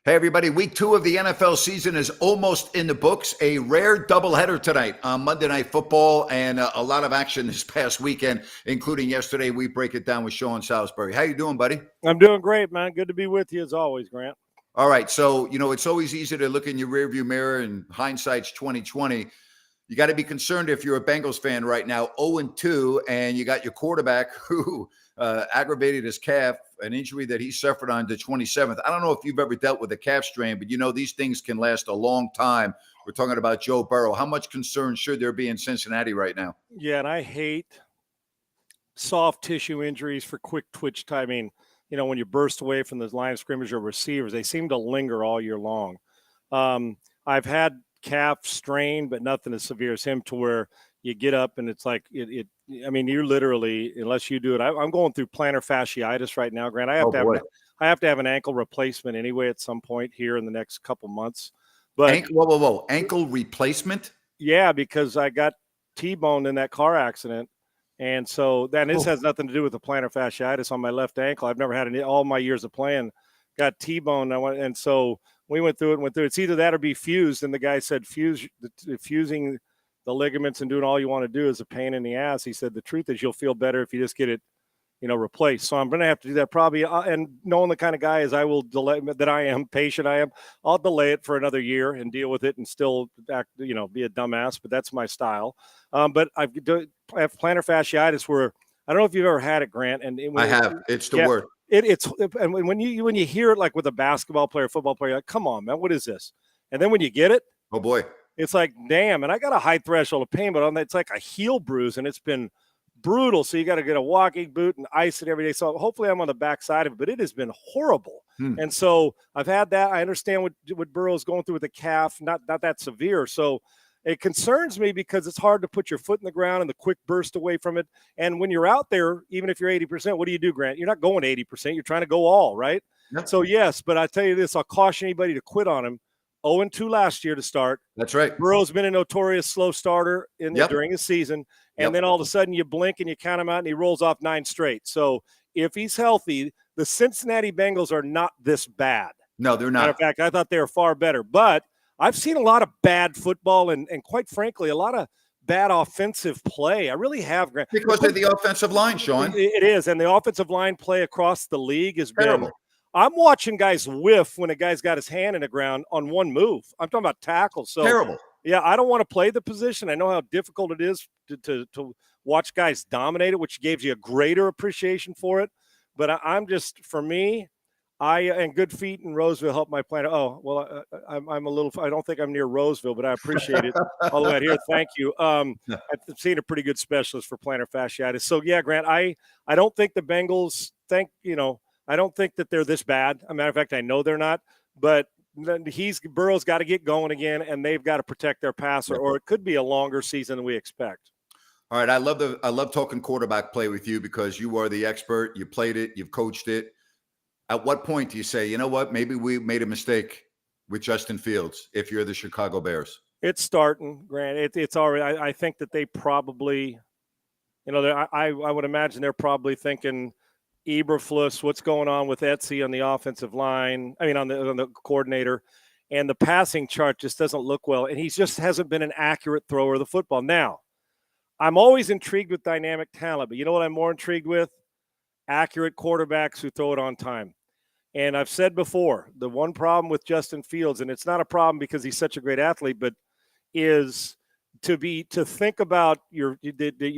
Hey, everybody. Week 2 of the NFL season is almost in the books. A rare doubleheader tonight on Monday Night Football, and a lot of action this past weekend, including yesterday. We break it down with Sean Salisbury. How you doing, buddy? I'm doing great, man. Good to be with you as always, Grant. All right. So, it's always easy to look in your rearview mirror, and hindsight's 2020. You got to be concerned if you're a Bengals fan right now, 0-2, and you got your quarterback who aggravated his calf, an injury that he suffered on the 27th. I don't know if you've ever dealt with a calf strain, but these things can last a long time. We're talking about Joe Burrow. How much concern should there be in Cincinnati right now? Yeah, and I hate soft tissue injuries for quick twitch timing. When you burst away from the line of scrimmage or receivers, they seem to linger all year long. I've had calf strain, but nothing as severe as him to where you get up and it's like you're literally, unless you do it. I'm going through plantar fasciitis right now, Grant. I have to have an ankle replacement anyway at some point here in the next couple months. But ankle replacement? Yeah, because I got T-boned in that car accident. And so this has nothing to do with the plantar fasciitis on my left ankle. I've never had any all my years of playing. Got T-boned. And so we went through it. It's either that or be fused. And the guy said fusing the ligaments and doing all you want to do is a pain in the ass. He said the truth is you'll feel better if you just get it, replaced. So I'm going to have to do that probably. And knowing the kind of guy as I will delay that I am, patient I am, I'll delay it for another year and deal with it and still act, be a dumbass. But that's my style. But I have plantar fasciitis where I don't know if you've ever had it, Grant. And I have. It's the word. And when you hear it like with a basketball player, football player, you're like, come on, man, what is this? And then when you get it, oh boy, it's like, damn. And I got a high threshold of pain, but it's like a heel bruise, and it's been brutal. So you got to get a walking boot and ice it every day. So hopefully I'm on the backside of it, but it has been horrible. And so I've had that. I understand what Burrow's going through with the calf, not that severe. So it concerns me because it's hard to put your foot in the ground and the quick burst away from it. And when you're out there, even if you're 80%, what do you do, Grant? You're not going 80%. You're trying to go all, right? Yep. So, yes, but I tell you this, I'll caution anybody to quit on him. 0-2 last year to start. That's right. Burrow's been a notorious slow starter during his season. And then all of a sudden you blink and you count him out and he rolls off 9 straight. So if he's healthy, the Cincinnati Bengals are not this bad. No, they're not. Matter of fact, I thought they were far better. But I've seen a lot of bad football and quite frankly, a lot of bad offensive play. I really have, Grant. Because of the offensive line, Sean. It is. And the offensive line play across the league has terrible. Been – I'm watching guys whiff when a guy's got his hand in the ground on one move. I'm talking about tackles. So terrible. Yeah, I don't want to play the position. I know how difficult it is to watch guys dominate it, which gives you a greater appreciation for it. But I'm just, for me, and good feet in Roseville help my plan. Oh, well, I'm a little – I don't think I'm near Roseville, but I appreciate it all the way out here. Thank you. I've seen a pretty good specialist for plantar fasciitis. So, yeah, Grant, I don't think the Bengals I don't think that they're this bad. As a matter of fact, I know they're not. But Burrow's got to get going again, and they've got to protect their passer, or it could be a longer season than we expect. All right, I love talking quarterback play with you because you are the expert. You played it, you've coached it. At what point do you say, you know what, maybe we made a mistake with Justin Fields if you're the Chicago Bears? It's starting, Grant. It's already. I think that they probably, I would imagine they're probably thinking Eberflus, what's going on with Etsy on the offensive line? On the coordinator, and the passing chart just doesn't look well. And he just hasn't been an accurate thrower of the football. Now, I'm always intrigued with dynamic talent, but you know what I'm more intrigued with? Accurate quarterbacks who throw it on time. And I've said before, the one problem with Justin Fields, and it's not a problem because he's such a great athlete, but is to think about you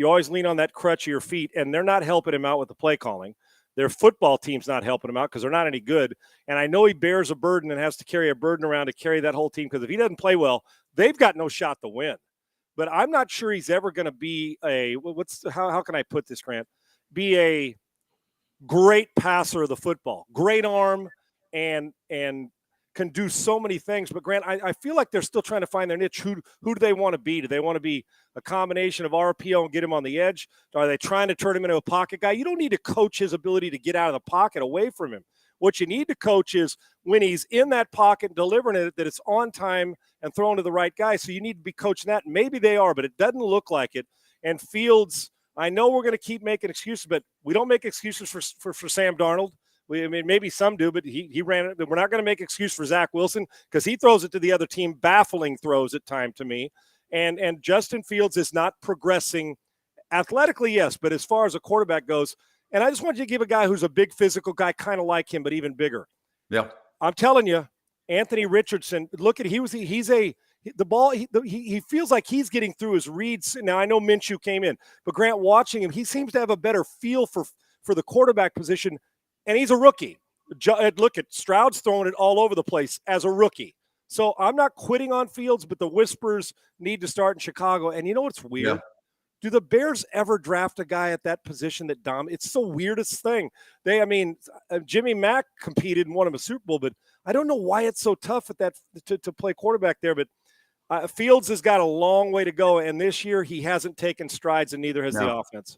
always lean on that crutch of your feet, and they're not helping him out with the play calling. Their football team's not helping him out because they're not any good. And I know he bears a burden and has to carry a burden around to carry that whole team because if he doesn't play well, they've got no shot to win. But I'm not sure he's ever going to be how can I put this, Grant? Be a great passer of the football, great arm, and can do so many things. But, Grant, I feel like they're still trying to find their niche. Who do they want to be? Do they want to be a combination of RPO and get him on the edge? Are they trying to turn him into a pocket guy? You don't need to coach his ability to get out of the pocket away from him. What you need to coach is when he's in that pocket delivering it, that it's on time and thrown to the right guy. So you need to be coaching that. Maybe they are, but it doesn't look like it. And Fields, I know we're going to keep making excuses, but we don't make excuses for Sam Darnold. I mean, maybe some do, but he ran it. We're not going to make excuse for Zach Wilson because he throws it to the other team, baffling throws at time to me. And Justin Fields is not progressing athletically, yes, but as far as a quarterback goes, and I just want you to give a guy who's a big physical guy, kind of like him, but even bigger. Yeah. I'm telling you, Anthony Richardson, look at the ball, he feels like he's getting through his reads. Now, I know Minshew came in, but Grant, watching him, he seems to have a better feel for the quarterback position, and he's a rookie. Look at Stroud's throwing it all over the place as a rookie. So I'm not quitting on Fields, but the whispers need to start in Chicago. And you know what's weird? Yeah. Do the Bears ever draft a guy at that position that it's the weirdest thing. Jimmy Mack competed and won him a Super Bowl, but I don't know why it's so tough at that to play quarterback there. But Fields has got a long way to go, and this year he hasn't taken strides, and neither has the offense.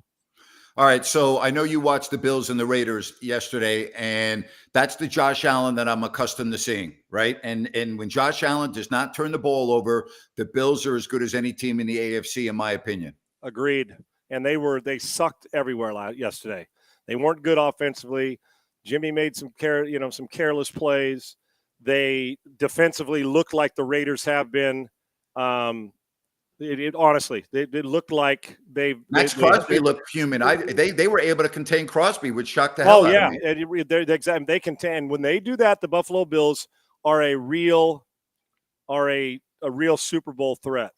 All right, so I know you watched the Bills and the Raiders yesterday, and that's the Josh Allen that I'm accustomed to seeing, right? And when Josh Allen does not turn the ball over, the Bills are as good as any team in the AFC, in my opinion. Agreed. And they sucked everywhere yesterday. They weren't good offensively. Jimmy made some careless plays. They defensively looked like the Raiders have been. Honestly, it looked like Max Crosby looked human. They were able to contain Crosby, which shocked the hell out of me. They contain. When they do that, the Buffalo Bills are a real Super Bowl threat.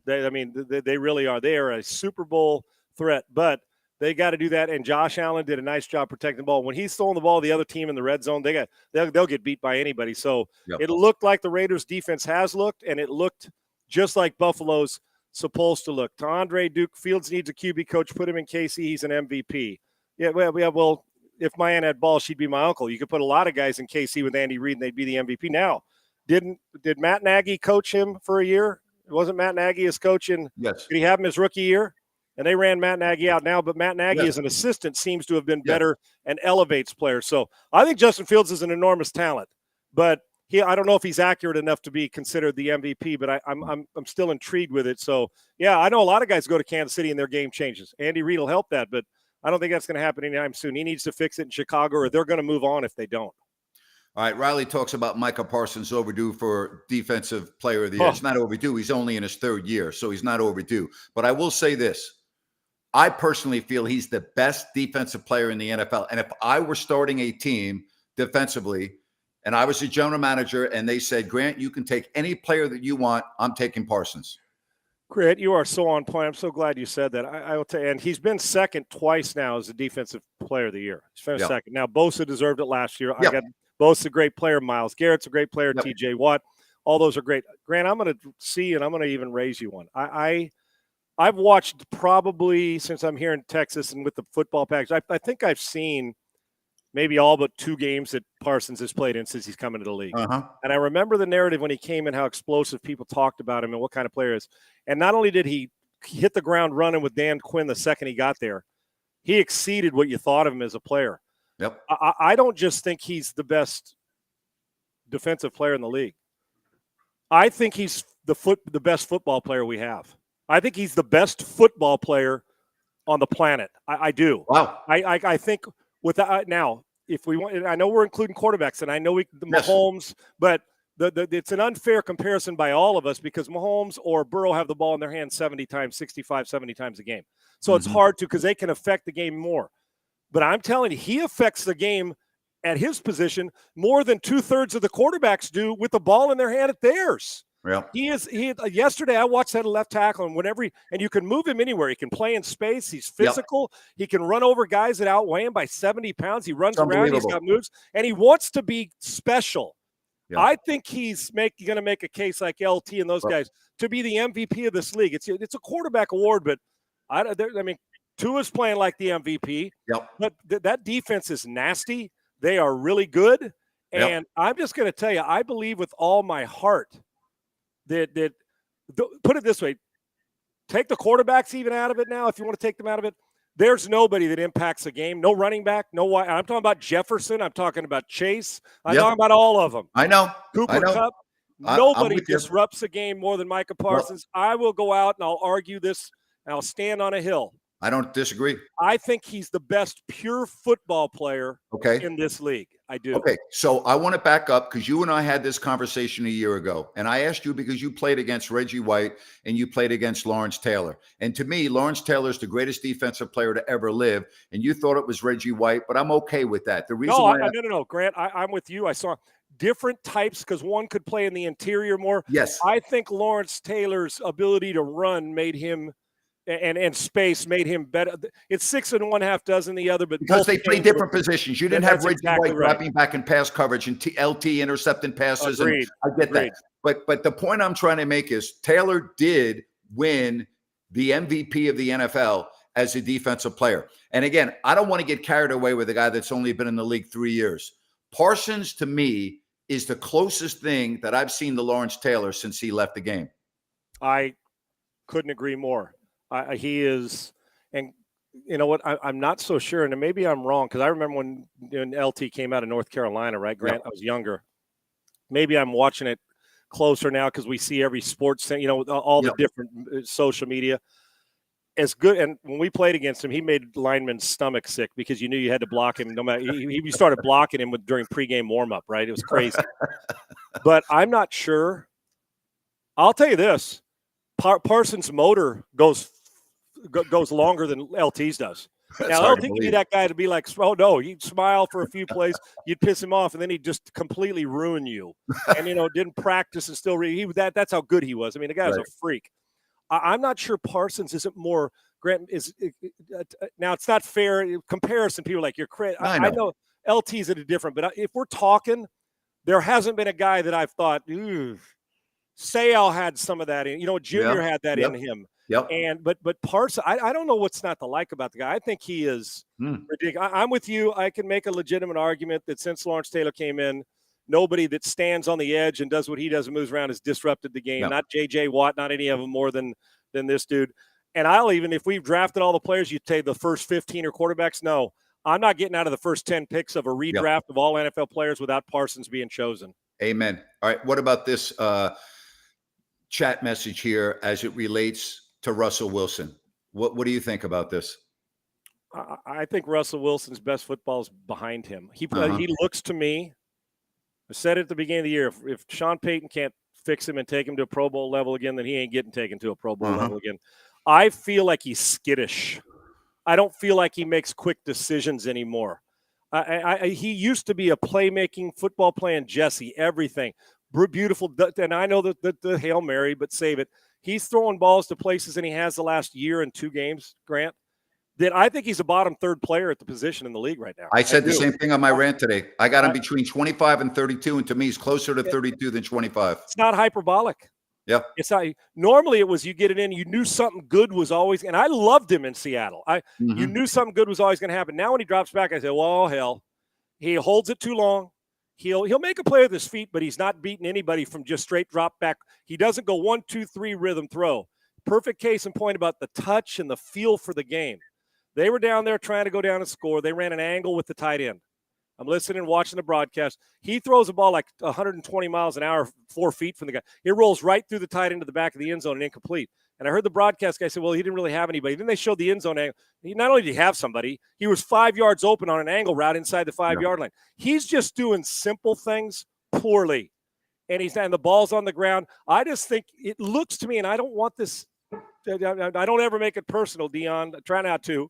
They really are. They are a Super Bowl threat, but they got to do that. And Josh Allen did a nice job protecting the ball. When he's throwing the ball, the other team in the red zone, they'll get beat by anybody. So It looked like the Raiders' defense has looked, and it looked just like Buffalo's supposed to look. To Andre Duke, Fields needs a QB coach. Put him in KC. He's an MVP. Yeah, well, if my aunt had balls, she'd be my uncle. You could put a lot of guys in KC with Andy Reid, and they'd be the MVP. Now, did Matt Nagy coach him for a year? It wasn't Matt Nagy his coach in. Yes. Did he have him his rookie year? And they ran Matt Nagy out now, but Matt Nagy as an assistant seems to have been better and elevates players. So I think Justin Fields is an enormous talent, but I don't know if he's accurate enough to be considered the MVP, but I'm still intrigued with it. So yeah, I know a lot of guys go to Kansas City and their game changes. Andy Reid will help that, but I don't think that's going to happen anytime soon. He needs to fix it in Chicago, or they're going to move on if they don't. All right, Riley talks about Micah Parsons overdue for Defensive Player of the Year. It's not overdue. He's only in his third year, so he's not overdue. But I will say this. I personally feel he's the best defensive player in the NFL. And if I were starting a team defensively and I was a general manager and they said, Grant, you can take any player that you want, I'm taking Parsons. Grant, you are so on point. I'm so glad you said that. I will tell you, and he's been second twice now as a Defensive Player of the Year. He's finished second. Now, Bosa deserved it last year. I got Bosa's a great player. Myles Garrett's a great player. TJ Watt. All those are great. Grant, I'm going to see, and I'm going to even raise you one. I've watched probably since I'm here in Texas and with the football package, I think I've seen maybe all but 2 games that Parsons has played in since he's come into the league. And I remember the narrative when he came in, how explosive people talked about him and what kind of player he is. And not only did he hit the ground running with Dan Quinn the second he got there, he exceeded what you thought of him as a player. I don't just think he's the best defensive player in the league. I think he's the best football player we have. I think he's the best football player on the planet. I do. Wow. I think now, if we want, I know we're including quarterbacks, and I know Mahomes, but it's an unfair comparison by all of us because Mahomes or Burrow have the ball in their hands 70 times, 65, 70 times a game. So it's hard to, because they can affect the game more. But I'm telling you, he affects the game at his position more than 2/3 of the quarterbacks do with the ball in their hand at theirs. Yeah. Yesterday I watched that left tackle, and you can move him anywhere. He can play in space. He's physical. He can run over guys that outweigh him by 70 pounds. He runs around. He's got moves, and he wants to be special. Yeah. I think he's going to make a case like LT and those guys to be the MVP of this league. It's a quarterback award, but Tua's playing like the MVP. Yep. But that defense is nasty. They are really good, and I'm just going to tell you, I believe with all my heart that put it this way, take the quarterbacks even out of it now, if you want to take them out of it, there's nobody that impacts the game. No running back, no wide. I'm talking about Jefferson. I'm talking about Chase. I'm talking about all of them. I know. Cooper Kupp. Nobody disrupts the game more than Micah Parsons. I will go out and I'll argue this, and I'll stand on a hill. I don't disagree. I think he's the best pure football player Okay. in this league. I do. Okay. So I want to back up because you and I had this conversation a year ago. And I asked you because you played against Reggie White and you played against Lawrence Taylor. And to me, Lawrence Taylor is the greatest defensive player to ever live. And you thought it was Reggie White, but I'm okay with that. The reason No, Grant, I'm with you. I saw different types because one could play in the interior more. Yes. I think Lawrence Taylor's ability to run made him and space made him better. It's 6 1/2 dozen the other, but because they play different positions. You didn't have Reggie White dropping back in pass coverage and LT intercepting passes. Agreed. And I get that. But the point I'm trying to make is Taylor did win the MVP of the NFL as a defensive player. And again, I don't want to get carried away with a guy that's only been in the league 3 years. Parsons, to me, is the closest thing that I've seen to Lawrence Taylor since he left the game. I couldn't agree more. He is, and you know what? I'm not so sure, and maybe I'm wrong because I remember when LT came out of North Carolina, right, Grant? Yep. I was younger. Maybe I'm watching it closer now because we see every sports thing, all the different social media. As good, and when we played against him, he made linemen's stomach sick because you knew you had to block him. No matter, he started blocking him during pregame warmup, right? It was crazy. But I'm not sure. I'll tell you this: Parsons' motor goes longer than LT's does. Now, LT can be that guy to be like, oh, no, he'd smile for a few plays, you'd piss him off, and then he'd just completely ruin you. And, didn't practice and still that's how good he was. I mean, the guy was a freak. I'm not sure Parsons isn't more – Grant is now it's not fair comparison. People are like, you're crazy. I know LT's at a different – but if we're talking, there hasn't been a guy that I've thought, Sayal had some of that in. Junior had that in him. Yep. But Parsons, I don't know what's not to like about the guy. I think he is ridiculous. I'm with you. I can make a legitimate argument that since Lawrence Taylor came in, nobody that stands on the edge and does what he does and moves around has disrupted the game. Not J.J. Watt, not any of them more than this dude. And if we've drafted all the players, you'd say the first 15 are quarterbacks. No, I'm not getting out of the first 10 picks of a redraft of all NFL players without Parsons being chosen. Amen. All right. What about this chat message here as it relates to Russell Wilson? What do you think about this? I think Russell Wilson's best football is behind him. He looks to me, I said it at the beginning of the year, if Sean Payton can't fix him and take him to a Pro Bowl level again, then he ain't getting taken to a Pro Bowl level again. I feel like he's skittish. I don't feel like he makes quick decisions anymore. He used to be a playmaking, football playing Jesse, everything. Beautiful. And I know that the Hail Mary, but save it. He's throwing balls to places, and he has the last year and 2 games, Grant, that I think he's a bottom 3rd player at the position in the league right now. I said the same thing on my rant today. I got him between 25 and 32, and to me, he's closer to 32 than 25. It's not hyperbolic. Yeah. It's not. Normally, it was you get it in, you knew something good was always – and I loved him in Seattle. You knew something good was always going to happen. Now when he drops back, I say, well, hell. He holds it too long. He'll make a play with his feet, but he's not beating anybody from just straight drop back. He doesn't go 1, 2, 3 rhythm throw. Perfect case in point about the touch and the feel for the game. They were down there trying to go down and score. They ran an angle with the tight end. I'm listening and watching the broadcast. He throws a ball like 120 miles an hour, 4 feet from the guy. It rolls right through the tight end to the back of the end zone and incomplete. And I heard the broadcast guy say, well, he didn't really have anybody. Then they showed the end zone angle. Not only did he have somebody, he was 5 yards open on an angle route inside the 5-yard line. He's just doing simple things poorly. And the ball's on the ground. I just think it looks to me, and I don't want this – I don't ever make it personal, Deion. I try not to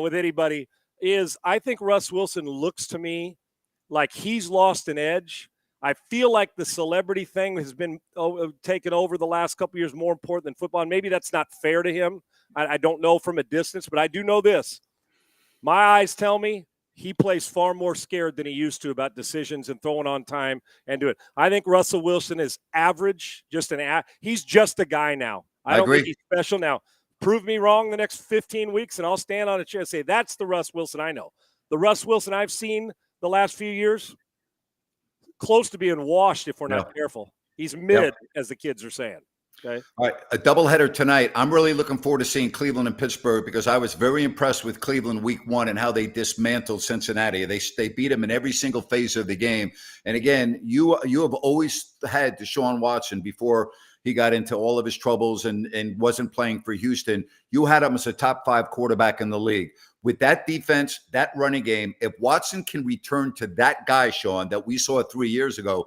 with anybody, I think Russ Wilson looks to me like he's lost an edge. I feel like the celebrity thing has been taken over the last couple of years, more important than football. And maybe that's not fair to him. I don't know from a distance, but I do know this. My eyes tell me he plays far more scared than he used to about decisions and throwing on time and do it. I think Russell Wilson is average, he's just a guy now. I don't think he's special now. Prove me wrong the next 15 weeks, and I'll stand on a chair and say, that's the Russ Wilson I know. The Russ Wilson I've seen the last few years, close to being washed if we're not careful. He's mid, as the kids are saying. Okay. All right, a doubleheader tonight. I'm really looking forward to seeing Cleveland and Pittsburgh because I was very impressed with Cleveland week 1 and how they dismantled Cincinnati. They beat them in every single phase of the game. And again, you have always had Deshaun Watson before he got into all of his troubles and wasn't playing for Houston. You had him as a top 5 quarterback in the league. With that defense, that running game, if Watson can return to that guy, Sean, that we saw 3 years ago,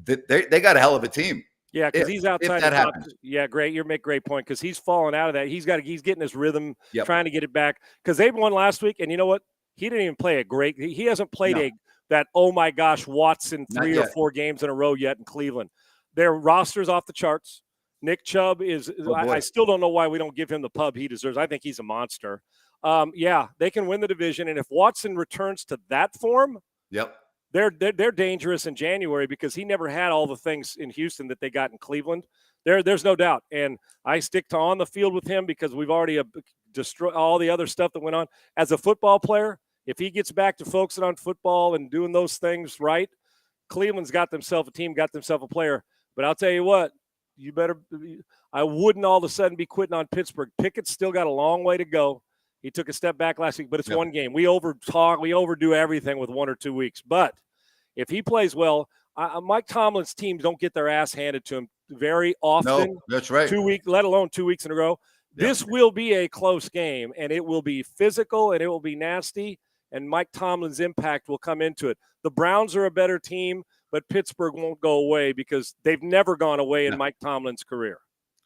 they got a hell of a team. Yeah, because he's outside the the top. Yeah, great. You make a great point because he's fallen out of that. He's getting his rhythm, trying to get it back. Because they won last week, and you know what? He didn't even play a great. He hasn't played that oh my gosh Watson 3 or 4 games in a row yet in Cleveland. Their roster's off the charts. Nick Chubb is. I still don't know why we don't give him the pub he deserves. I think he's a monster. They can win the division, and if Watson returns to that form, they're dangerous in January because he never had all the things in Houston that they got in Cleveland. There's no doubt, and I stick to on the field with him because we've already destroyed all the other stuff that went on. As a football player, if he gets back to focusing on football and doing those things right, Cleveland's got themselves a team, got themselves a player. But I'll tell you what, I wouldn't all of a sudden be quitting on Pittsburgh. Pickett's still got a long way to go. He took a step back last week, but it's one game. We overdo everything with 1 or 2 weeks. But if he plays well, Mike Tomlin's teams don't get their ass handed to him very often. No, that's right. 2 weeks, let alone 2 weeks in a row. This will be a close game, and it will be physical, and it will be nasty, and Mike Tomlin's impact will come into it. The Browns are a better team, but Pittsburgh won't go away because they've never gone away in Mike Tomlin's career.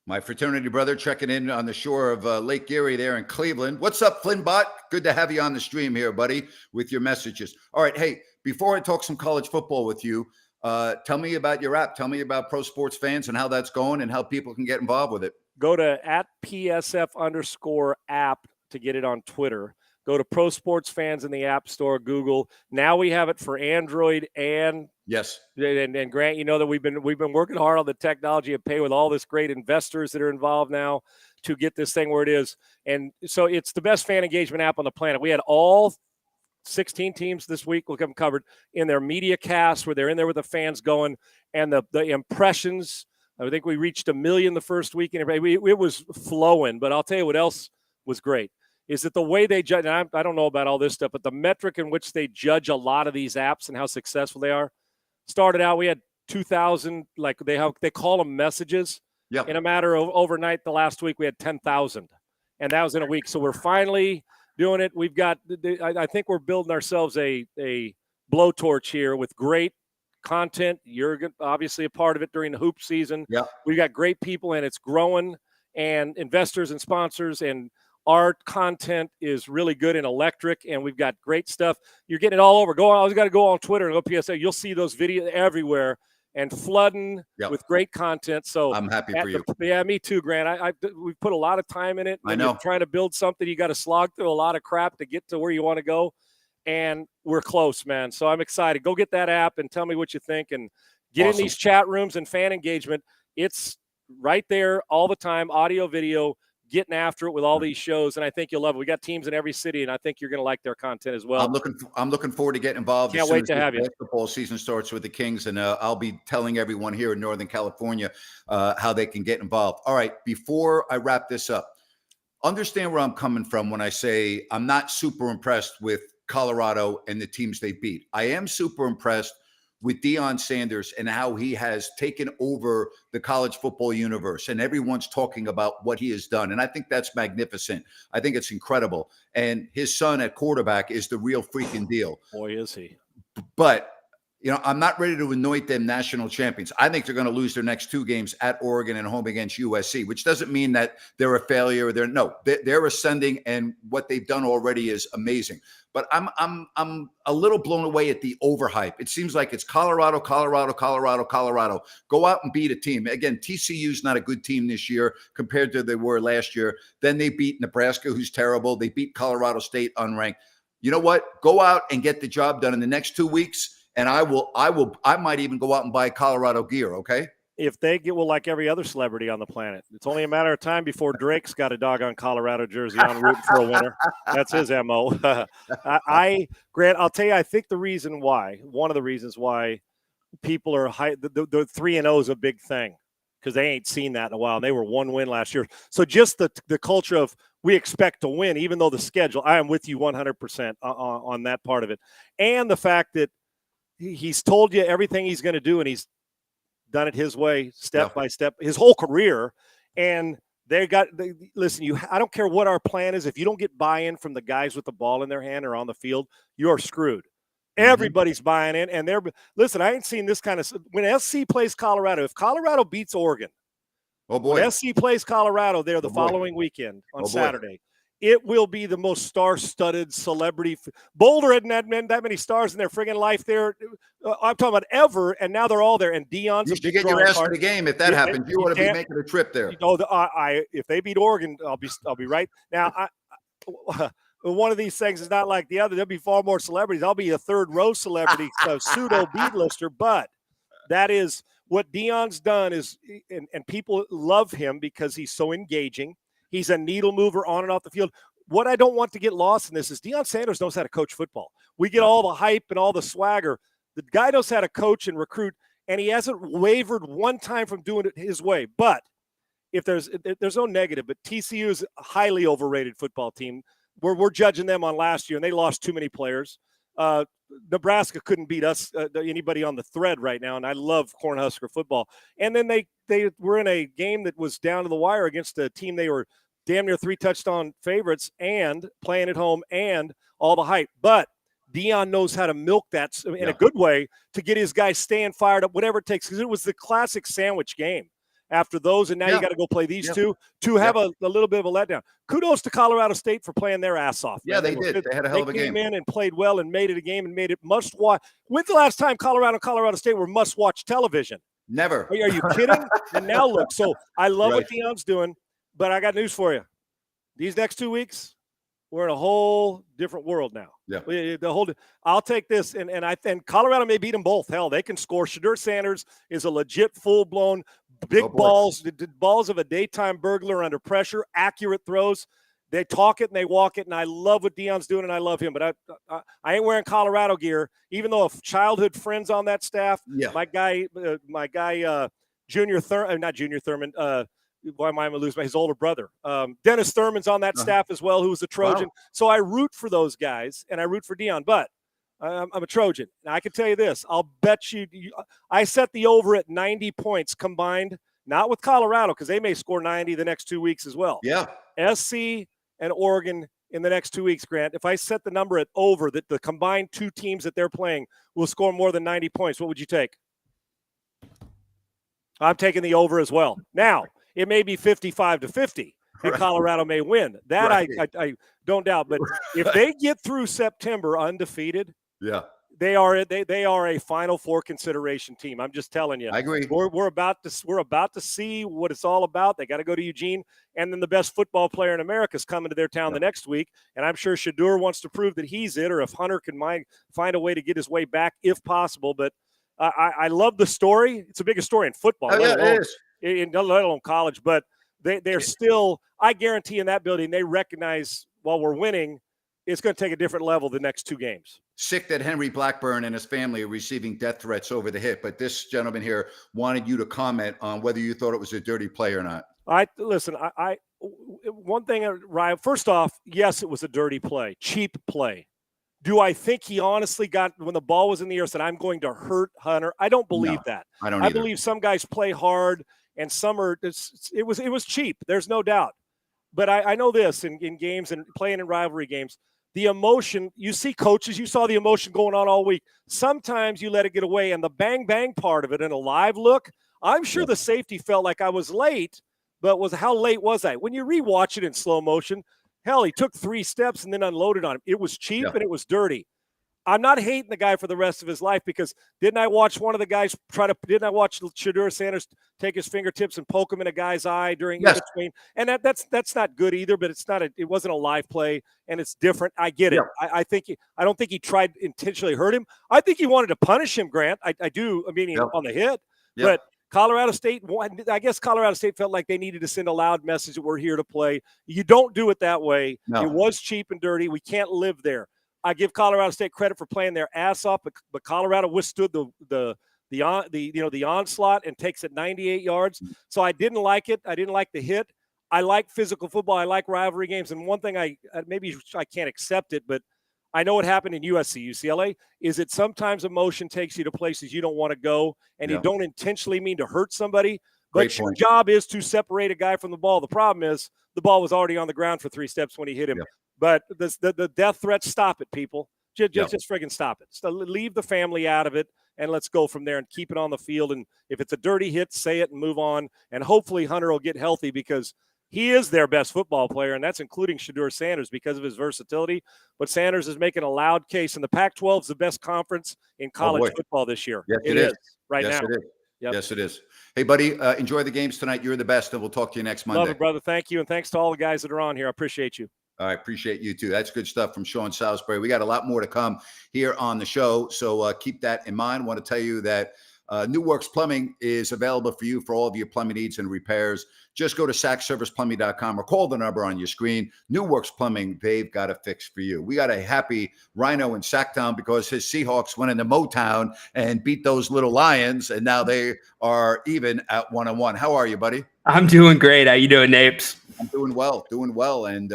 My fraternity brother checking in on the shore of Lake Erie there in Cleveland. What's up, Flynnbot? Good to have you on the stream here, buddy, with your messages. All right, hey, before I talk some college football with you, tell me about your app. Tell me about Pro Sports Fans and how that's going and how people can get involved with it. Go to @PSF_app to get it on Twitter. Go to Pro Sports Fans in the App Store, Google. Now we have it for Android and and Grant, you know that we've been working hard on the technology and pay with all this great investors that are involved now to get this thing where it is. And so it's the best fan engagement app on the planet. We had all 16 teams this week will come covered in their media cast where they're in there with the fans going and the impressions. I think we reached 1 million the first week and it was flowing. But I'll tell you what else was great. Is that the way they judge, and I don't know about all this stuff, but the metric in which they judge a lot of these apps and how successful they are. Started out, we had 2,000, like they call them messages. In a matter of overnight, the last week, we had 10,000. And that was in a week. So we're finally doing it. We've got, I think we're building ourselves a blowtorch here with great content. You're obviously a part of it during the hoop season. We've got great people, and it's growing, and investors and sponsors, and our content is really good and electric, and we've got great stuff. You're getting it all over. You got to go on Twitter and go PSA. You'll see those videos everywhere and flooding with great content. So I'm happy for you. Yeah, me too, Grant. We've put a lot of time in it. I know. You're trying to build something, you got to slog through a lot of crap to get to where you want to go, and we're close, man. So I'm excited. Go get that app and tell me what you think, and get in these chat rooms and fan engagement. It's right there all the time, audio, video, getting after it with all these shows, and I think you'll love it. We got teams in every city, and I think you're going to like their content as well. I'm looking forward to getting involved. Can't wait to have you. Football season starts with the Kings, and I'll be telling everyone here in Northern California how they can get involved. All right, before I wrap this up, understand where I'm coming from when I say I'm not super impressed with Colorado and the teams they beat. I am super impressed with Deion Sanders and how he has taken over the college football universe, and everyone's talking about what he has done. And I think that's magnificent. I think it's incredible. And his son at quarterback is the real freaking deal. Boy, is he. But, I'm not ready to anoint them national champions. I think they're going to lose their next 2 games at Oregon and home against USC, which doesn't mean that they're a failure. They're ascending, and what they've done already is amazing. But I'm a little blown away at the overhype. It seems like it's Colorado. Go out and beat a team. Again, TCU's not a good team this year compared to they were last year. Then they beat Nebraska, who's terrible. They beat Colorado State unranked. You know what? Go out and get the job done in the next 2 weeks. And I might even go out and buy Colorado gear. Okay. If they get, like every other celebrity on the planet, it's only a matter of time before Drake's got a doggone Colorado jersey on rooting for a winner. That's his MO. Grant, I'll tell you, I think one of the reasons why people are high, the 3-0 is a big thing because they ain't seen that in a while. And they were 1 win last year. So just the culture of we expect to win, even though the schedule, I am with you 100% on that part of it. And the fact that he's told you everything he's going to do, and he's done it his way, step by step, his whole career. And listen, I don't care what our plan is. If you don't get buy-in from the guys with the ball in their hand or on the field, you're screwed. Everybody's buying in, and listen, I ain't seen this kind of – when SC plays Colorado, if Colorado beats Oregon, when SC plays Colorado there the following weekend on Saturday, it will be the most star-studded celebrity. Boulder hadn't had that many stars in their friggin' life there. I'm talking about ever, and now they're all there. And Deion's you should get your ass to the game if that happens. You ought to be making a trip there. If they beat Oregon, I'll be right. Now, one of these things is not like the other. There'll be far more celebrities. I'll be a third-row celebrity, pseudo beat-lister. But that is what Deion's done is, and people love him because he's so engaging. He's a needle mover on and off the field. What I don't want to get lost in this is Deion Sanders knows how to coach football. We get all the hype and all the swagger. The guy knows how to coach and recruit, and he hasn't wavered one time from doing it his way. But if there's no negative, but TCU is a highly overrated football team. We're judging them on last year, and they lost too many players. Nebraska couldn't beat us, anybody on the thread right now, and I love Cornhusker football. And then they were in a game that was down to the wire against a team they were damn near 3-touchdown favorites and playing at home and all the hype. But Deion knows how to milk that in a good way to get his guys staying fired up, whatever it takes, because it was the classic sandwich game. After those, and now you got to go play these two to have a little bit of a letdown. Kudos to Colorado State for playing their ass off. Yeah, they did. They had a hell of a game. They came in and played well and made it a game and made it must-watch. When's the last time Colorado and Colorado State were must-watch television? Never. Are you kidding? And now look. So I love what Deion's doing, but I got news for you. These next 2 weeks, we're in a whole different world now. Yeah. I'll take this, and I think Colorado may beat them both. Hell, they can score. Shedeur Sanders is a legit full-blown big balls, the balls of a daytime burglar under pressure, accurate throws. They talk it and they walk it, and I love what Deion's doing, and I love him. But I ain't wearing Colorado gear, even though childhood friends on that staff. Yeah. My guy, Junior Thurman, not Junior Thurman. Why am I going to lose his older brother? Dennis Thurman's on that staff as well, who was a Trojan. Wow. So I root for those guys, and I root for Deion. But I'm a Trojan. Now, I can tell you this. I'll bet you I set the over at 90 points combined, not with Colorado, because they may score 90 the next 2 weeks as well. Yeah. SC and Oregon in the next 2 weeks, Grant. If I set the number at over, that the combined two teams that they're playing will score more than 90 points, what would you take? I'm taking the over as well. Now, it may be 55-50, and Colorado may win. That I don't doubt. But if they get through September undefeated, they are a Final Four consideration team. I'm just telling you. I agree. We're about to see what it's all about. They got to go to Eugene, and then the best football player in America is coming to their town the next week. And I'm sure Shedeur wants to prove that he's it, or if Hunter can find a way to get his way back if possible. But I love the story. It's the biggest story in football. It is. Let alone college. But they're still, I guarantee in that building, they recognize while we're winning, it's going to take a different level the next two games. Sick that Henry Blackburn and his family are receiving death threats over the hit. But this gentleman here wanted you to comment on whether you thought it was a dirty play or not. One thing, Ryan, first off, yes, it was a dirty play, cheap play. Do I think he honestly got, when the ball was in the air, said, I'm going to hurt Hunter? I don't believe that. I don't either. I believe some guys play hard and some are, it was cheap. There's no doubt. But I know this in games and playing in rivalry games, the emotion, you see coaches, you saw the emotion going on all week. Sometimes you let it get away, and the bang part of it in a live look, I'm sure the safety felt like I was late, but how late was I? When you rewatch it in slow motion, hell, he took 3 steps and then unloaded on him. It was cheap and it was dirty. I'm not hating the guy for the rest of his life, because didn't I watch one of the guys didn't I watch Shedeur Sanders take his fingertips and poke him in a guy's eye during in between? And that's not good either, but it wasn't a live play and it's different. I get it. I don't think he tried intentionally hurt him. I think he wanted to punish him, Grant. I do. I mean, on the hit, but Colorado State, I guess Colorado State felt like they needed to send a loud message that we're here to play. You don't do it that way. No. It was cheap and dirty. We can't live there. I give Colorado State credit for playing their ass off, but Colorado withstood the onslaught and takes it 98 yards. So I didn't like it. I didn't like the hit. I like physical football. I like rivalry games. And one thing maybe I can't accept it, but I know what happened in USC, UCLA, is that sometimes emotion takes you to places you don't want to go, and you don't intentionally mean to hurt somebody, but your job is to separate a guy from the ball. The problem is the ball was already on the ground for 3 steps when he hit him. Yeah. But the death threats, stop it, people. Just friggin' stop it. So leave the family out of it, and let's go from there and keep it on the field. And if it's a dirty hit, say it and move on. And hopefully Hunter will get healthy, because he is their best football player, and that's including Shedeur Sanders because of his versatility. But Sanders is making a loud case, and the Pac-12 is the best conference in college football this year. Yes, it is. Right yes, now. It is. Yep. Yes, it is. Hey, buddy, enjoy the games tonight. You're the best, and we'll talk to you next Monday. Love it, brother. Thank you, and thanks to all the guys that are on here. I appreciate you. I appreciate you too. That's good stuff from Sean Salisbury. We got a lot more to come here on the show, so keep that in mind. I want to tell you that New Works Plumbing is available for you for all of your plumbing needs and repairs. Just go to sackserviceplumbing.com or call the number on your screen. New Works Plumbing, they've got a fix for you. We got a happy Rhino in Sacktown because his Seahawks went into Motown and beat those little Lions, and now they are even at 1-1. How are you, buddy? I'm doing great. How you doing, Napes? I'm doing well. And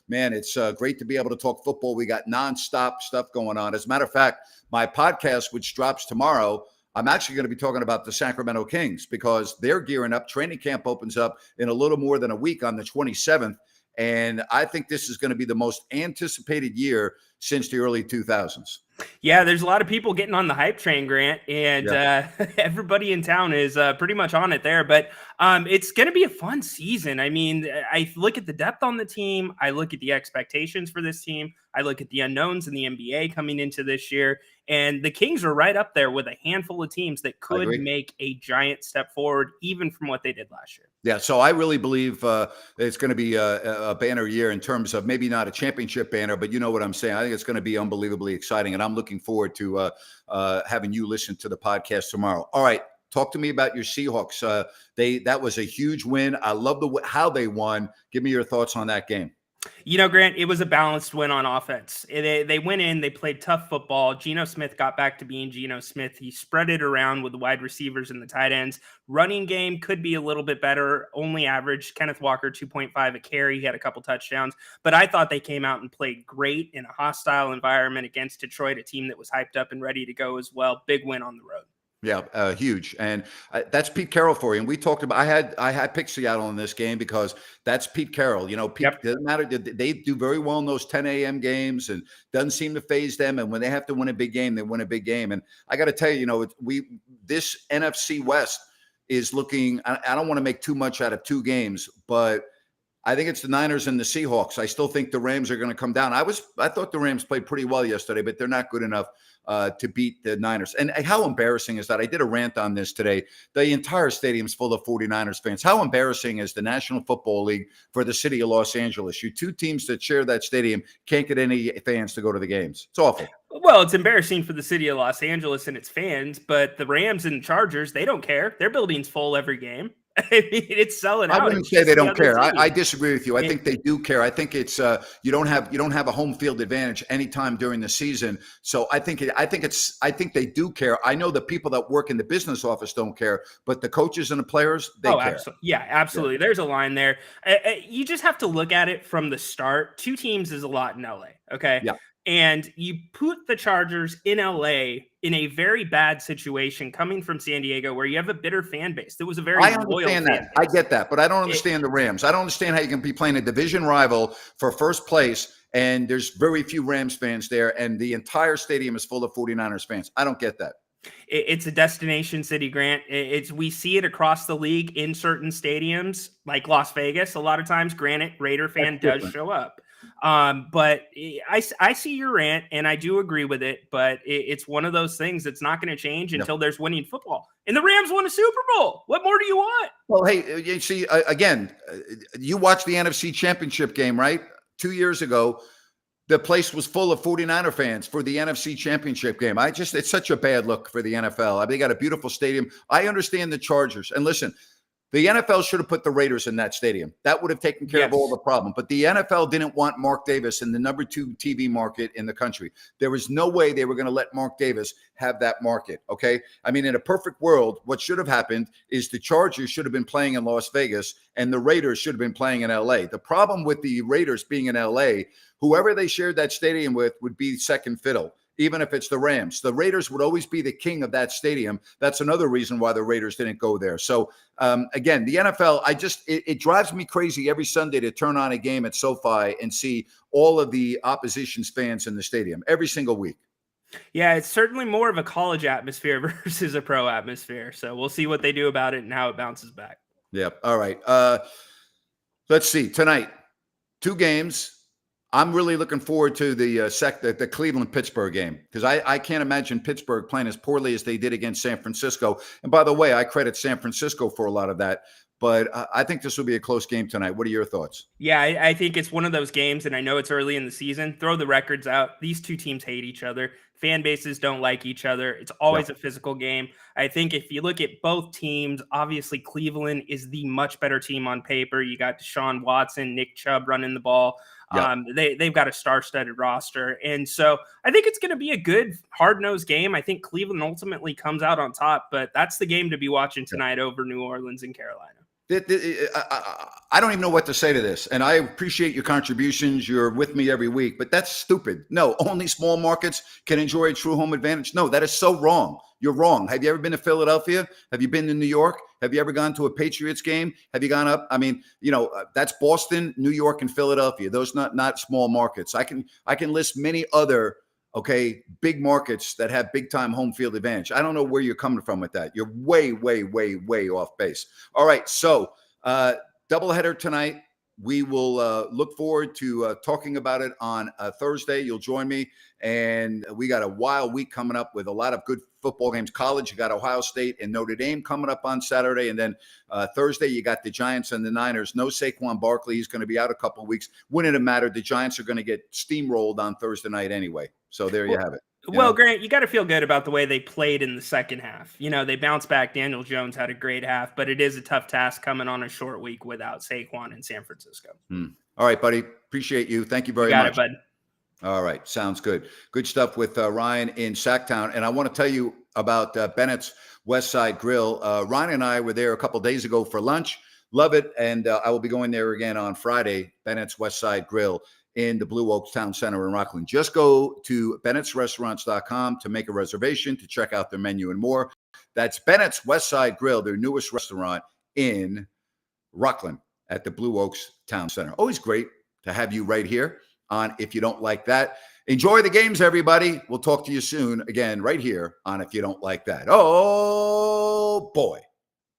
man, it's great to be able to talk football. We got nonstop stuff going on. As a matter of fact, my podcast, which drops tomorrow, I'm actually going to be talking about the Sacramento Kings because they're gearing up. Training camp opens up in a little more than a week on the 27th. And I think this is going to be the most anticipated year since the early 2000s. Yeah, there's a lot of people getting on the hype train, Grant, and everybody in town is pretty much on it there. But it's going to be a fun season. I mean, I look at the depth on the team. I look at the expectations for this team. I look at the unknowns in the NBA coming into this year. And the Kings are right up there with a handful of teams that could make a giant step forward, even from what they did last year. Yeah, so I really believe it's going to be a banner year in terms of maybe not a championship banner, but you know what I'm saying. I think it's going to be unbelievably exciting, and I'm looking forward to having you listen to the podcast tomorrow. All right, talk to me about your Seahawks. That was a huge win. I love how they won. Give me your thoughts on that game. You know, Grant, it was a balanced win on offense. They went in, they played tough football. Geno Smith got back to being Geno Smith. He spread it around with the wide receivers and the tight ends. Running game could be a little bit better. Only average Kenneth Walker 2.5 a carry. He had a couple touchdowns. But I thought they came out and played great in a hostile environment against Detroit, a team that was hyped up and ready to go as well. Big win on the road. Yeah, huge. And that's Pete Carroll for you. And we talked about, I had picked Seattle in this game because that's Pete Carroll. You know, Pete, doesn't matter. They do very well in those 10 a.m. games and doesn't seem to phase them. And when they have to win a big game, they win a big game. And I got to tell you, you know, this NFC West is looking, I don't want to make too much out of two games, but I think it's the Niners and the Seahawks. I still think the Rams are going to come down. I thought the Rams played pretty well yesterday, but they're not good enough to beat the Niners. And how embarrassing is that? I did a rant on this today. The entire stadium's full of 49ers fans. How embarrassing is the National Football League for the city of Los Angeles? You two teams that share that stadium can't get any fans to go to the games. It's awful. Well, it's embarrassing for the city of Los Angeles and its fans, but the Rams and Chargers, they don't care. Their building's full every game. I mean, it's selling out. I wouldn't say they don't care. I disagree with you. I think they do care. I think it's you don't have a home field advantage anytime during the season. So I think they do care. I know the people that work in the business office don't care, but the coaches and the players, they care. Absolutely. Yeah, absolutely. Yeah. There's a line there. You just have to look at it from the start. Two teams is a lot in LA. Okay. Yeah. And you put the Chargers in LA in a very bad situation coming from San Diego where you have a bitter fan base. There was a very loyal fan base. I get that, but I don't understand the Rams. I don't understand how you can be playing a division rival for first place and there's very few Rams fans there and the entire stadium is full of 49ers fans. I don't get that. It's a destination city, Grant. We see it across the league in certain stadiums like Las Vegas. A lot of times, granted, Raider fan does show up. But I see your rant and I do agree with it, but it's one of those things that's not going to change until there's winning football. And the Rams won a Super Bowl. What more do you want? Well, hey, you see, again, you watched the NFC Championship game, right? 2 years ago, the place was full of 49er fans for the NFC Championship game. It's such a bad look for the NFL. I mean, they got a beautiful stadium. I understand the Chargers. And listen, The NFL should have put the Raiders in that stadium. That would have taken care of all the problem. But the NFL didn't want Mark Davis in the number 2 TV market in the country. There was no way they were going to let Mark Davis have that market, okay? I mean, in a perfect world, what should have happened is the Chargers should have been playing in Las Vegas and the Raiders should have been playing in LA. The problem with the Raiders being in LA, whoever they shared that stadium with would be second fiddle. Even if it's the Rams, the Raiders would always be the king of that stadium. That's another reason why the Raiders didn't go there. So again, the NFL, it drives me crazy every Sunday to turn on a game at SoFi and see all of the opposition's fans in the stadium every single week. Yeah, it's certainly more of a college atmosphere versus a pro atmosphere. So we'll see what they do about it and how it bounces back. Yep. All right. Let's see. Tonight, 2 games. I'm really looking forward to the Cleveland-Pittsburgh game because I can't imagine Pittsburgh playing as poorly as they did against San Francisco. And by the way, I credit San Francisco for a lot of that. But I think this will be a close game tonight. What are your thoughts? Yeah, I think it's one of those games, and I know it's early in the season. Throw the records out. These 2 teams hate each other. Fan bases don't like each other. It's always a physical game. I think if you look at both teams, obviously Cleveland is the much better team on paper. You got Deshaun Watson, Nick Chubb running the ball. They've got a star-studded roster. And so I think it's going to be a good, hard-nosed game. I think Cleveland ultimately comes out on top, but that's the game to be watching tonight over New Orleans and Carolina. I don't even know what to say to this. And I appreciate your contributions. You're with me every week, but that's stupid. No, only small markets can enjoy a true home advantage. No, that is so wrong. You're wrong. Have you ever been to Philadelphia? Have you been to New York? Have you ever gone to a Patriots game? Have you gone up? I mean, that's Boston, New York, and Philadelphia. Those not small markets. I can list many other big markets that have big time home field advantage. I don't know where you're coming from with that. You're way, way, way, way off base. All right. So doubleheader tonight. We will look forward to talking about it on Thursday. You'll join me. And we got a wild week coming up with a lot of good football games. College, you got Ohio State and Notre Dame coming up on Saturday. And then Thursday, you got the Giants and the Niners. No Saquon Barkley. He's going to be out a couple of weeks. Wouldn't it matter? The Giants are going to get steamrolled on Thursday night anyway. So there you have it. Grant, you got to feel good about the way they played in the second half. They bounced back. Daniel Jones had a great half, but it is a tough task coming on a short week without Saquon in San Francisco. All right, buddy. Appreciate you. Thank you very much. Got it, bud. All right. Sounds good. Good stuff with Ryan in Sacktown. And I want to tell you about Bennett's West Side Grill. Ryan and I were there a couple days ago for lunch. Love it. And I will be going there again on Friday, Bennett's West Side Grill in the Blue Oaks Town Center in Rockland. Just go to bennettsrestaurants.com to make a reservation, to check out their menu and more. That's Bennett's West Side Grill, their newest restaurant in Rockland at the Blue Oaks Town Center. Always great to have you right here on If You Don't Like That. Enjoy the games, everybody. We'll talk to you soon again right here on If You Don't Like That. Oh, boy.